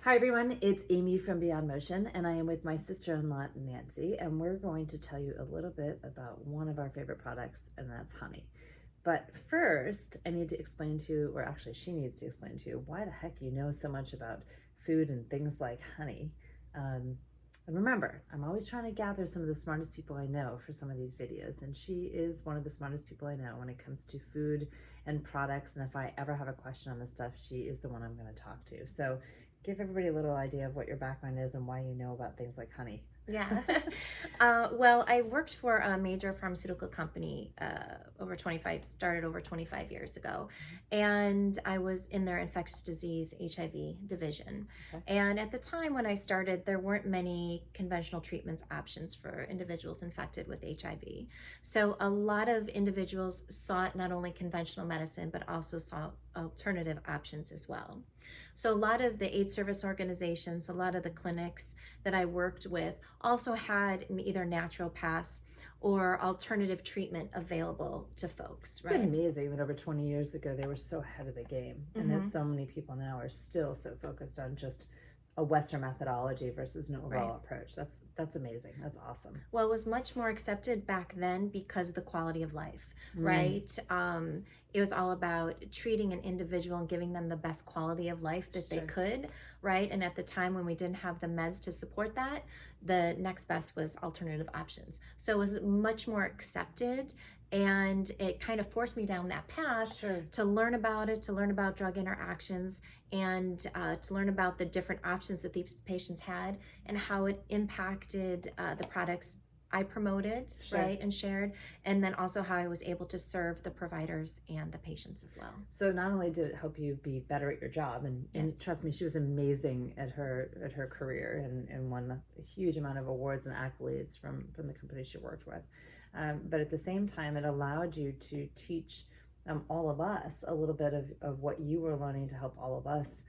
Hi everyone, it's Amy from Beyond Motion, and I am with my sister-in-law Nancy, and we're going to tell you a little bit about one of our favorite products, and that's honey. But first, I need to explain to you, or actually she needs to explain to you, why the heck you know so much about food and things like honey. And remember, I'm always trying to gather some of the smartest people I know for some of these videos, and she is one of the smartest people I know when it comes to food and products, and if I ever have a question on this stuff, she is the one I'm going to talk to. So give everybody a little idea of what your background is and why you know about things like honey. Yeah. Well, I worked for a major pharmaceutical company started over 25 years ago. And I was in their infectious disease HIV division. Okay. And at the time when I started, there weren't many conventional treatments options for individuals infected with HIV. So a lot of individuals sought not only conventional medicine, but also sought alternative options as well. So a lot of the aid service organizations, a lot of the clinics that I worked with also had either naturopaths or alternative treatment available to folks, It's right? amazing that over 20 years ago they were so ahead of the game, and that so many people now are still so focused on just a Western methodology versus an overall approach. That's amazing. That's awesome. Well, it was much more accepted back then because of the quality of life, right? It was all about treating an individual and giving them the best quality of life that they could, right? And at the time when we didn't have the meds to support that, the next best was alternative options. So it was much more accepted, and it kind of forced me down that path to learn about it, to learn about drug interactions, and to learn about the different options that these patients had and how it impacted the products I promoted, right, and shared, and then also how I was able to serve the providers and the patients as well. So not only did it help you be better at your job, and trust me, she was amazing at her career and won a huge amount of awards and accolades from the company she worked with. But at the same time, it allowed you to teach all of us a little bit of what you were learning to help all of us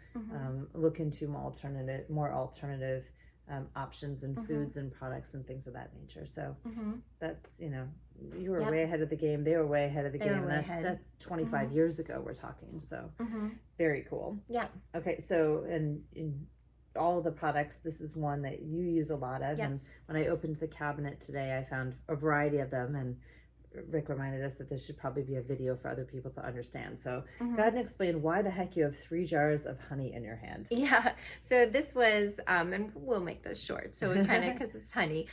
look into more alternative options and foods and products and things of that nature. So that's, you were way ahead of the game. They were way ahead of the game. And that's 25 years ago we're talking. So very cool. Yeah. Okay. So, and in all of the products, this is one that you use a lot of. And when I opened the cabinet today, I found a variety of them, and Rick reminded us that this should probably be a video for other people to understand. So go ahead and explain why the heck you have 3 jars of honey in your hand. Yeah, so this was, and we'll make this short, so it kind of, because it's honey.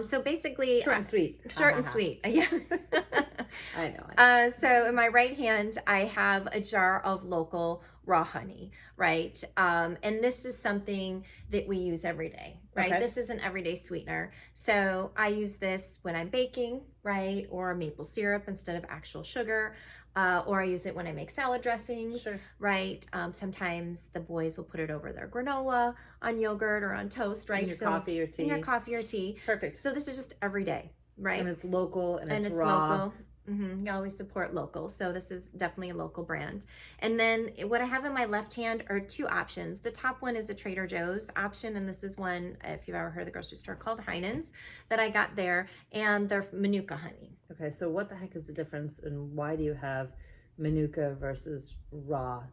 So basically... Short and sweet. Short and sweet, yeah. I know. So in my right hand, I have a jar of local raw honey, right? And this is something that we use every day, right? Okay. This is an everyday sweetener. So I use this when I'm baking, right? Or maple syrup instead of actual sugar. Or I use it when I make salad dressings, right? Sometimes the boys will put it over their granola, on yogurt, or on toast, right? In your coffee or tea. In your coffee or tea. Perfect. So this is just every day, right? And it's local and it's raw. Local. You always support local, so this is definitely a local brand. And then what I have in my left hand are 2 options. The top one is a Trader Joe's option, and this is one, if you've ever heard of the grocery store, called Heinen's, that I got there, and they're Manuka honey. Okay, so what the heck is the difference, and why do you have Manuka versus raw?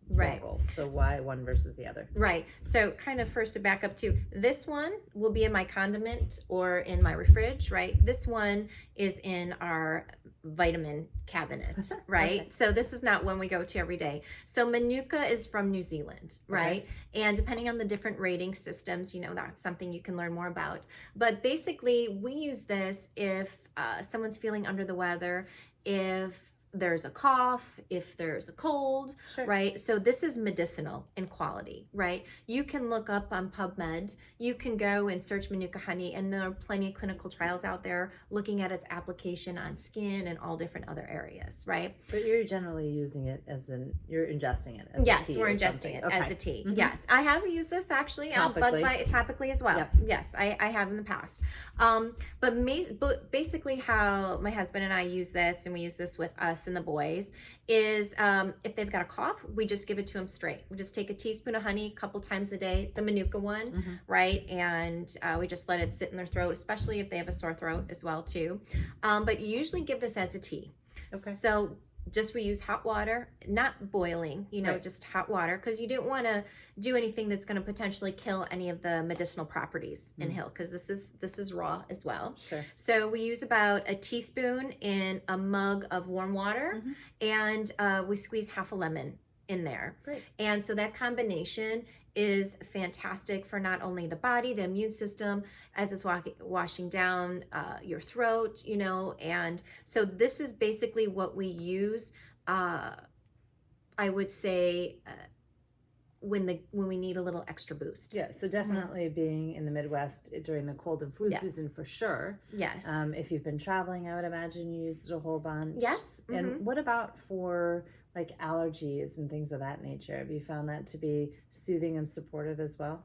Local? So why one versus the other? Right. So kind of first to back up to, this one will be in my condiment or in my refrige, right? This one is in our vitamin cabinet, right? So this is not one we go to every day. So Manuka is from New Zealand, right? And depending on the different rating systems, that's something you can learn more about. But basically, we use this if someone's feeling under the weather, if there's a cough, if there's a cold, right? So this is medicinal in quality, right? You can look up on PubMed, you can go and search Manuka honey, and there are plenty of clinical trials out there looking at its application on skin and all different other areas, right? But you're generally using it you're ingesting it as a tea. Yes, we're ingesting it as a tea. Yes, I have used this actually topically as well. Yes, I have in the past. But basically how my husband and I use this, and we use this with us and the boys, is if they've got a cough, we just give it to them straight. We just take a teaspoon of honey a couple times a day, the Manuka one, right? And we just let it sit in their throat, especially if they have a sore throat as well too. But you usually give this as a tea. So just we use hot water, not boiling, Right. just hot water, because you don't want to do anything that's going to potentially kill any of the medicinal properties in Hill, because this is raw as well. Sure. So we use about a teaspoon in a mug of warm water, and we squeeze half a lemon in there. Great. And so that combination is fantastic for not only the body, the immune system, as it's washing down your throat, and so this is basically what we use. I would say when we need a little extra boost. Yeah, so definitely being in the Midwest during the cold and flu Yes. season for sure. Yes. If you've been traveling, I would imagine you used it a whole bunch. Yes. And what about for like allergies and things of that nature? Have you found that to be soothing and supportive as well?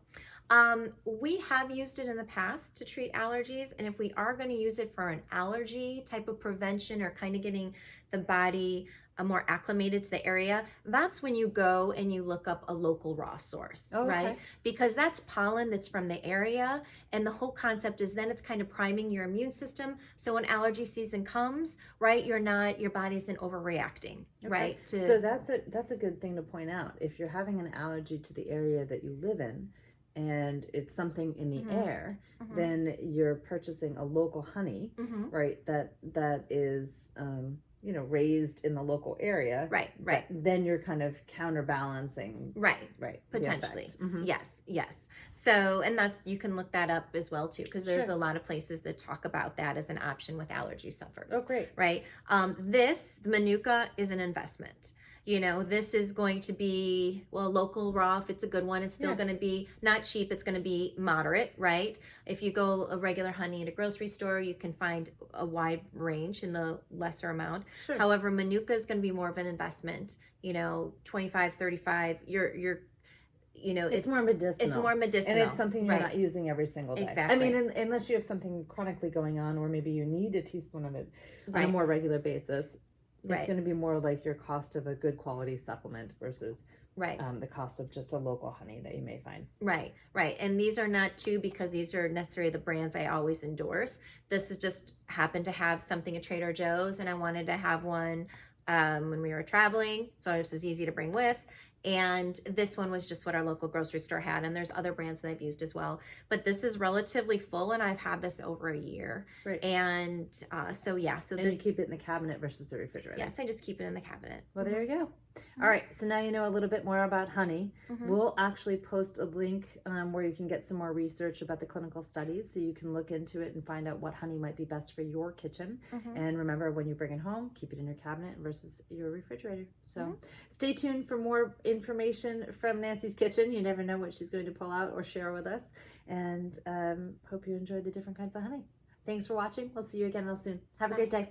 We have used it in the past to treat allergies, and if we are going to use it for an allergy type of prevention or kind of getting the body more acclimated to the area, that's when you go and you look up a local raw source, Oh, okay. right? Because that's pollen that's from the area, and the whole concept is then it's kind of priming your immune system. So when allergy season comes, right, your body isn't overreacting, right? So that's a good thing to point out. If you're having an allergy to the area that you live in, and it's something in the air, then you're purchasing a local honey, right? That is raised in the local area. Right. Then you're kind of counterbalancing. Right. The Potentially. effect. Mhm. Yes. So, and you can look that up as well too, because there's Sure. a lot of places that talk about that as an option with allergy sufferers. Oh, great. Right. The Manuka is an investment. This is going to be, local raw. If it's a good one, it's still going to be not cheap. It's going to be moderate, right? If you go a regular honey at a grocery store, you can find a wide range in the lesser amount. Sure. However, Manuka is going to be more of an investment, 25, 35, It's more medicinal. It's more medicinal. And it's something you're right. not using every single day. Exactly. I mean, unless you have something chronically going on, or maybe you need a teaspoon of it on a Right. more regular basis. It's Right. going to be more like your cost of a good quality supplement versus Right. the cost of just a local honey that you may find. Right. And these are not two because these are necessarily the brands I always endorse. This is just happened to have something at Trader Joe's, and I wanted to have one when we were traveling, so this was easy to bring with. And this one was just what our local grocery store had, and there's other brands that I've used as well. But this is relatively full, and I've had this over a year. Right. And so And this. you keep it in the cabinet versus the refrigerator. Yes, I just keep it in the cabinet. Well, there you go. All right, so now you know a little bit more about honey. Mhm. We'll actually post a link where you can get some more research about the clinical studies so you can look into it and find out what honey might be best for your kitchen. Mhm. And remember, when you bring it home, keep it in your cabinet versus your refrigerator. So stay tuned for more information from Nancy's kitchen. You never know what she's going to pull out or share with us. And hope you enjoyed the different kinds of honey. Thanks for watching. We'll see you again real soon. Have a great day.